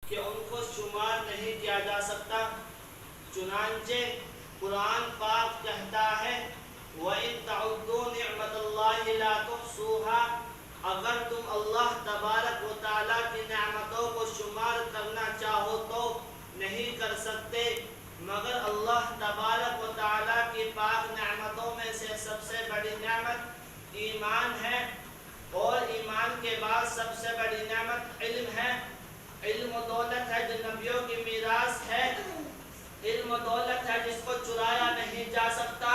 کہ ان کو شمار نہیں کیا جا سکتا۔ چنانچہ قرآن پاک کہتا ہے وَإِن تَعُدُّوا نِعْمَةَ اللَّهِ لَا تُحْصُوهَا، اگر تم اللہ تبارک و تعالیٰ کی نعمتوں کو شمار کرنا چاہو تو نہیں کر سکتے، مگر اللہ تبارک و تعالیٰ کی پاک نعمتوں میں سے سب سے بڑی نعمت ایمان ہے، اور ایمان کے بعد سب سے بڑی نعمت علم ہے۔ علم و دولت ہے جو نبیوں کی میراث ہے، علم و دولت ہے جس کو چرایا نہیں جا سکتا،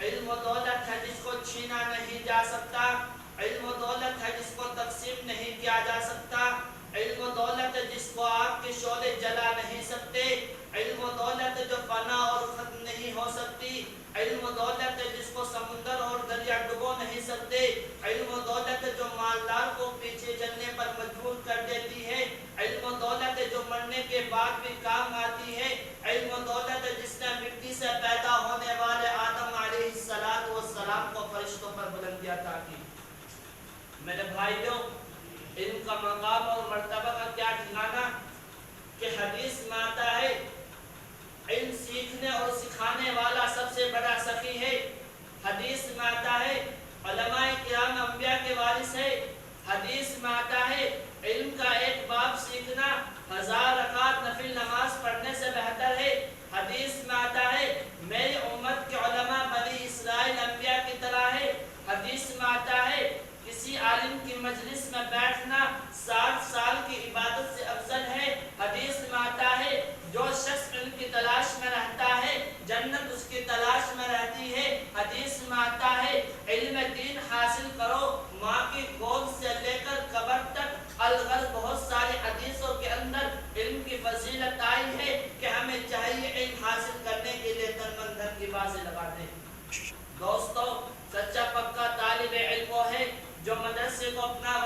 علم و دولت ہے جس کو چھینا نہیں جا سکتا، علم و دولت ہے جس کو تقسیم نہیں کیا جا سکتا، علم و دولت ہے جس کو آگ کے شعلے جلا نہیں سکتے، علم و دولت ہے جو فنا اور ختم نہیں ہو سکتی، علم و دولت ہے جس کو سمندر اور دریا ڈبو نہیں سکتے، علم و دولت ہے جو مالدار کو پیچھے چلنے پر مجبور کر دیتی ہے، علم و دولت ہے جو مرنے کے بعد بھی کام آتی ہے، علم و دولت ہے جس نے مٹی سے پیدا ہونے والے آدم علیہ السلام کو فرشتوں پر بلندی عطا کی۔ میرے بھائیوں، علم کا مقام اور مرتبہ کا کیا ٹھکانا کہ حدیث میں آتا ہے علم سیکھنے اور سکھانے والا سب سے بڑا سخی ہے۔ حدیث میں آتا ہے علماء کرام انبیاء کے وارث ہے۔ حدیث میں آتا ہے علم کا ایک باب سیکھنا 1000 رکعت نفل نماز پڑھنے سے بہتر ہے۔ حدیث میں آتا ہے میری امت کے علماء بنی اسرائیل انبیاء کی طرح ہے۔ حدیث میں آتا ہے کسی عالم کی مجلس میں بیٹھنا 60 سال کی عبادت سے افضل ہے۔ حدیث میں آتا ہے جو شخص علم کی تلاش میں رہتا ہے جنت اس کی تلاش میں رہتی ہے۔ حدیث میں آتا ہے علم دین حاصل کرو، ماں کی گود سے لے کر قبر تک۔ الغرض بہت ساری حدیثوں کے اندر علم کی فضیلت آئی ہے کہ ہمیں چاہیے علم حاصل کرنے کے لیے تن من دھن کی بازی لگا دیں۔ دوستو، سچا پکا طالب علم وہ ہے جو مدرسے کو اپنا